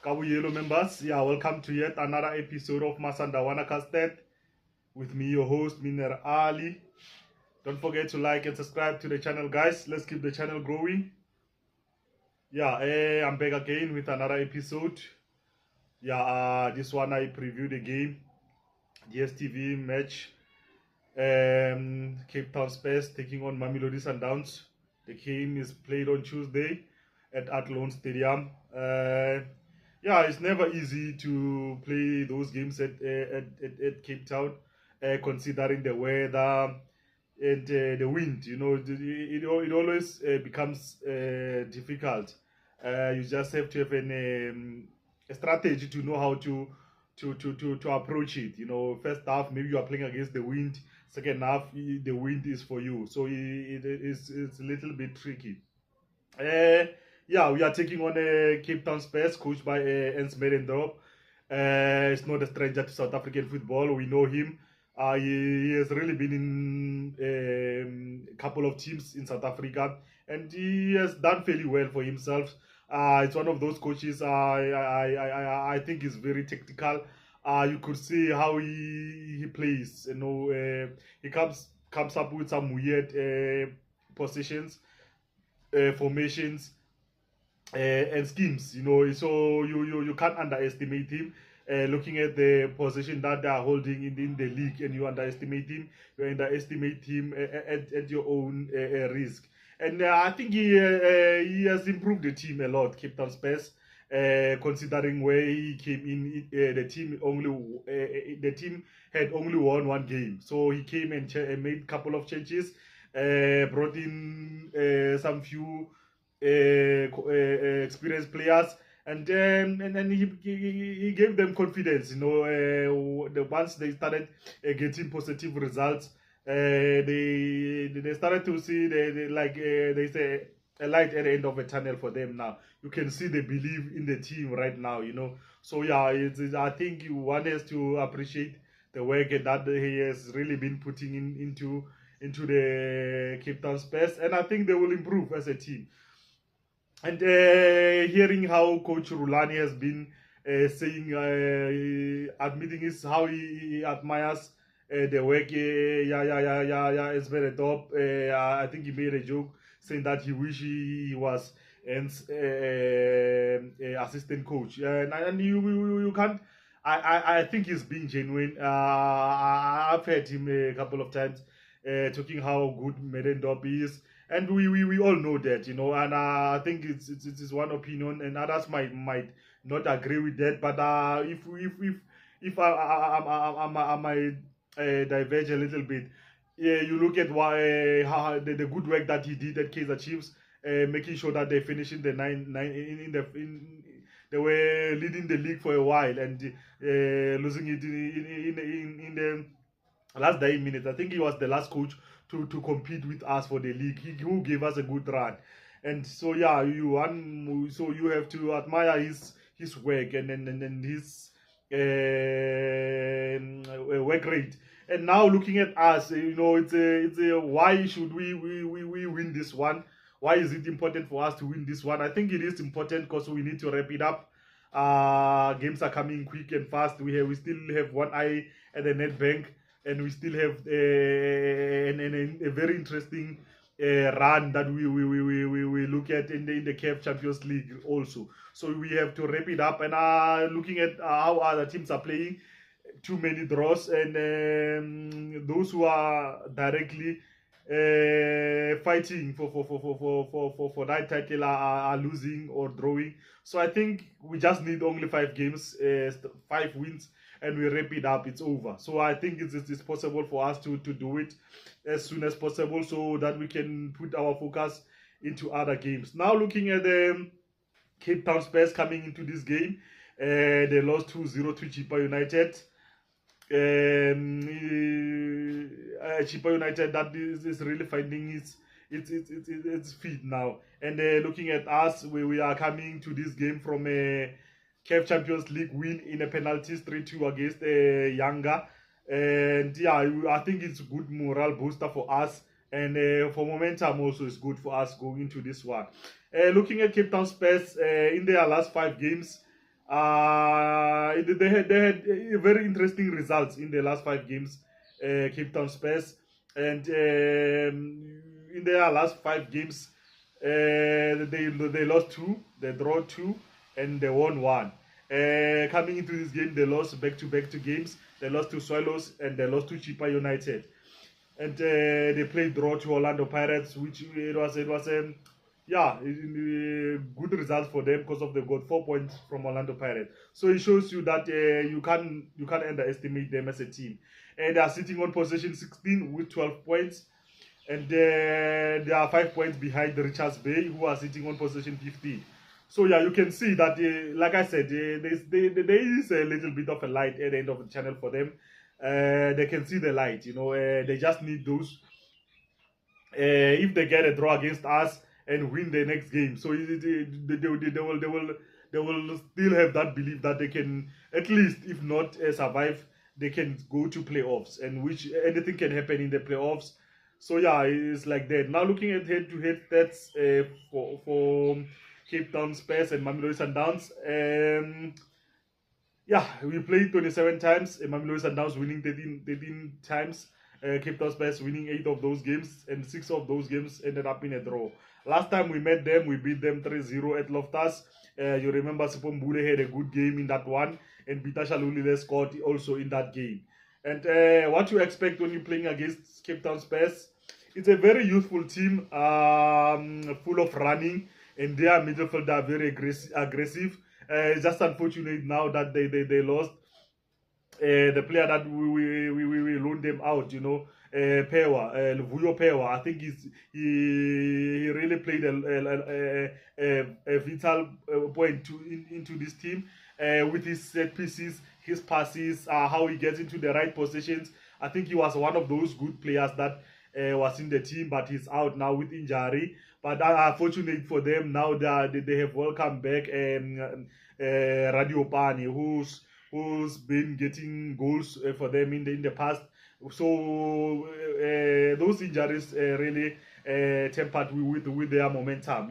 Yellow members, welcome to yet another episode of MASANDAWANA CUSTARD with me, your host, Miner Ali. Don't forget to like and subscribe to the channel, guys. Let's keep the channel growing. I'm back again with another episode. This one I preview the game, Dstv match, Capetown Spurs taking on Mamelodi Sundowns. The game is played on Tuesday at Athlone Stadium. It's never easy to play those games at Cape Town, considering the weather and the wind. You know, it always becomes difficult. You just have to have a strategy to know how to approach it. You know, first half maybe you are playing against the wind. Second half the wind is for you, so it's a little bit tricky. We are taking on Cape Town Spurs, coached by Ens Medendorp. It's not a stranger to South African football. We know him. He has really been in a couple of teams in South Africa, and he has done fairly well for himself. It's one of those coaches I think is very tactical. You could see how he plays. You know, he comes up with some weird positions, formations, and schemes. You know, so you can't underestimate him. Looking at the position that they are holding in the league, and you underestimate him, at your own risk. And I think he has improved the team a lot, Cape Town Spurs. Considering where he came in, the team had only won one game, so he came and made a couple of changes, brought in some few experienced players, and then he gave them confidence. You know, once they started getting positive results, they started to see they say a light at the end of a tunnel for them now. You can see they believe in the team right now, you know. So I think one has to appreciate the work that he has really been putting into the Cape Town Spurs, and I think they will improve as a team. And hearing how Coach Rulani has been saying, admitting how he admires the work, it's very top. I think he made a joke saying that he wish he was an assistant coach. And you can't. I think he's being genuine. I've heard him a couple of times talking how good Medendorp is. And we all know that, you know, and I think it's one opinion, and others might not agree with that. But if I might diverge a little bit, you look at how the good work that he did at Kaizer Chiefs, making sure that they finish in the they were leading the league for a while, and losing it in the last 9 minutes. I think he was the last coach to compete with us for the league. He gave us a good run, and so you have to admire his work and his work rate. And now looking at us, you know, it's a why should we win this one? Why is it important for us to win this one? I think it is important because we need to wrap it up. Games are coming quick and fast. We still have one eye at the net bank, and we still have a very interesting run that we look at in the CAF Champions League also. So we have to wrap it up, and looking at how other teams are playing, too many draws, and those who are directly fighting for that title are losing or drawing. So I think we just need only 5 games, 5 wins, and we wrap it up. It's over. So I think it's possible for us to do it as soon as possible, so that we can put our focus into other games. Now looking at the Cape Town Spurs coming into this game, they lost 2-0 to Chippa United. Chippa United that is really finding its feet now, and looking at us, we are coming to this game from a CAF Champions League win in a penalties 3-2 against Yanga, and I think it's a good morale booster for us, and for momentum also is good for us going into this one. Looking at Cape Town Spurs, in their last 5 games, They had very interesting results in the last 5 games, Cape Town Spurs, and in their last 5 games, they lost 2, they draw 2, and they won 1. Coming into this game, they lost back-to-back two games. They lost to Swallows and they lost to Chippa United, and they played draw to Orlando Pirates, which it was yeah, good results for them because of they got 4 points from Orlando Pirates. So it shows you that you can't underestimate them as a team. And they are sitting on position 16 with 12 points, and they are 5 points behind the Richards Bay, who are sitting on position 15. So yeah, you can see that, like I said, there is a little bit of a light at the end of the channel for them. They can see the light, they just need those. If they get a draw against us and win the next game, so they will still have that belief that they can, at least if not survive, they can go to playoffs, and which anything can happen in the playoffs. So yeah, it's like that. Now looking at head-to-head stats for Cape Town Spurs and Mamelodi Sundowns. Yeah, we played 27 times. Mamelodi Sundowns winning 13 times. Cape Town Spurs winning 8 of those games, and 6 of those games ended up in a draw. Last time we met them, we beat them 3-0 at Loftus. You remember Sipombule had a good game in that one, and Peter Shalulile scored also in that game. And what you expect when you're playing against Cape Town Spurs? It's a very youthful team, full of running, and their midfield are very aggressive. It's just unfortunate now that they lost the player that we loaned them out, Pewa, Vuyo Pewa. I think he really played a vital point into this team, with his set pieces, his passes, how he gets into the right positions. I think he was one of those good players that was in the team, but he's out now with injury. But unfortunate for them, now they have welcomed back Radio Pani, who's been getting goals for them in the past. So those injuries really tempered with their momentum,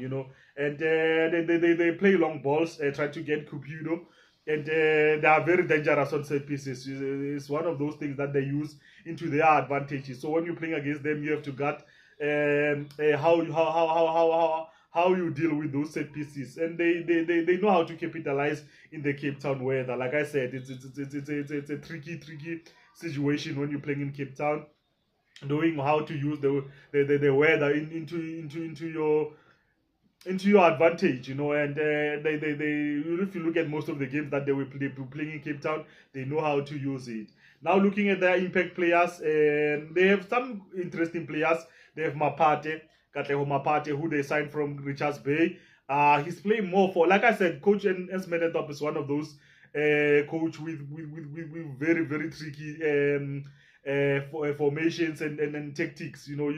and they play long balls, try to get Cupido, and they are very dangerous on set pieces. It's one of those things that they use into their advantages. So when you're playing against them, you have to guard how you deal with those set pieces, and they know how to capitalize in the Cape Town weather. Like I said, it's a tricky situation when you're playing in Cape Town, knowing how to use the weather into your advantage, and if you look at most of the games that they were playing in Cape Town, they know how to use it. Now looking at their impact players, they have some interesting players. They have Katleho Mapate, who they signed from Richards Bay. He's playing more for, like I said, Coach Nsmenetop is one of those coach with very, very tricky formations and tactics. He will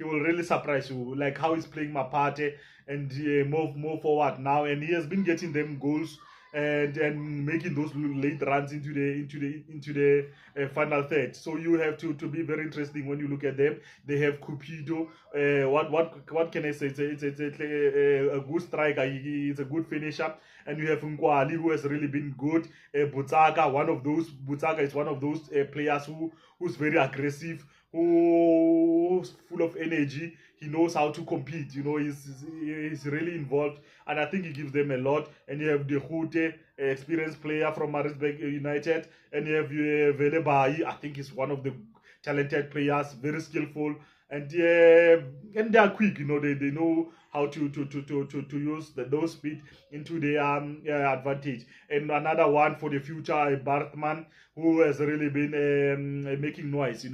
really surprise you, like how he's playing Mapate and more forward now, and he has been getting them goals and making those late runs into the final third. So you have to be very interesting when you look at them. They have Cupido. What can I say? It's a good striker. He's a good finisher. And you have Nkwali, who has really been good. Butsaka is one of those players who's very aggressive, who's full of energy. He knows how to compete. He's really involved, and I think he gives them a lot. And you have the Hute, experienced player from Maritzburg United, and you have Vele Bayi. I think he's one of the talented players, very skillful, and they are quick. They know how to use those speed into their advantage. And another one for the future, Bartman, who has really been making noise. He's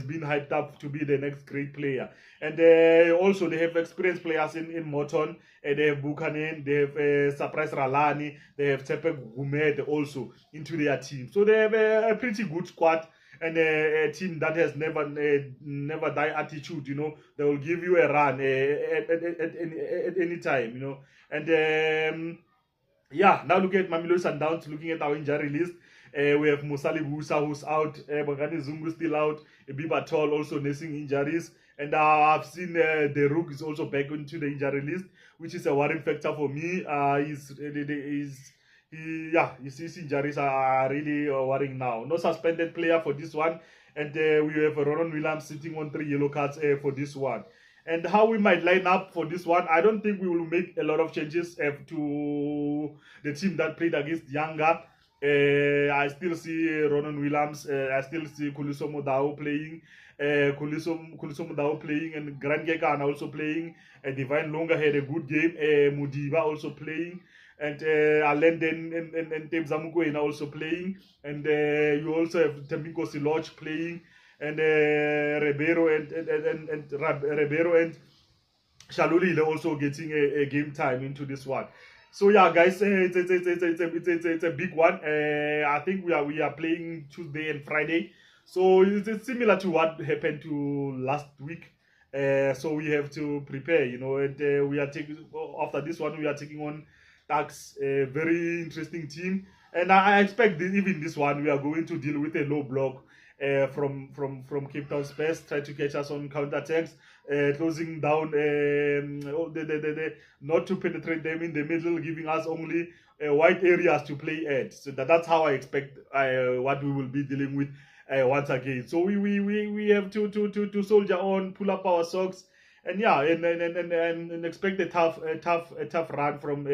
been hyped up to be the next great player. And also they have experienced players in Morton. They have Buchanan, they have Surprise Ralani, they have Tepe Gumed also into their team. So they have a pretty good squad, and a team that has never die attitude. They will give you a run at any time. And yeah, now look at Mamelodi Sundowns. Looking at our injury list, we have Musali Busa, who's out, Bongani Zungu still out, Biba Tall also nursing injuries, and I've seen the Rook is also back into the injury list. which is a worrying factor for me. His injuries are really worrying now. No suspended player for this one, and we have Ronald Williams sitting on 3 yellow cards for this one. And how we might line up for this one, I don't think we will make a lot of changes to the team that played against Yanga. I still see Ronald Williams. I still see Kuliso Modao playing. Kuliso Modao playing, and Grand Gekan also playing. Divine Longa had a good game. Mudiba also playing. And Alenden and Tebzamukwena also playing. And you also have Temiko Siloch playing. And Ribeiro and Ribeiro and Shalulile also getting a game time into this one. So yeah, guys, it's a big one. I think we are playing Tuesday and Friday, so it's similar to what happened to last week. So we have to prepare, you know. And we are taking after this one, we are taking on Tax, a very interesting team, and I expect even this one we are going to deal with a low block. From Capetown Spurs, try to catch us on counter attacks, closing down, not to penetrate them in the middle, giving us only wide areas to play at. So that's how I expect what we will be dealing with once again. So we have to soldier on, pull up our socks, and yeah, and expect a tough run from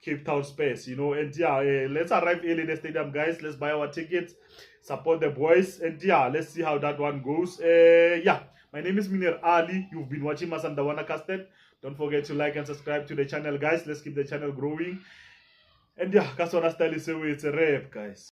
Capetown Spurs, you know. And yeah, let's arrive early in the stadium, guys. Let's buy our tickets, support the boys, and yeah, let's see how that one goes. Yeah, my name is Minir Ali. You've been watching MASANDAWANA CUSTARD. Don't forget to like and subscribe to the channel, guys. Let's keep the channel growing. And yeah, Kaswana style is it's a rap, guys.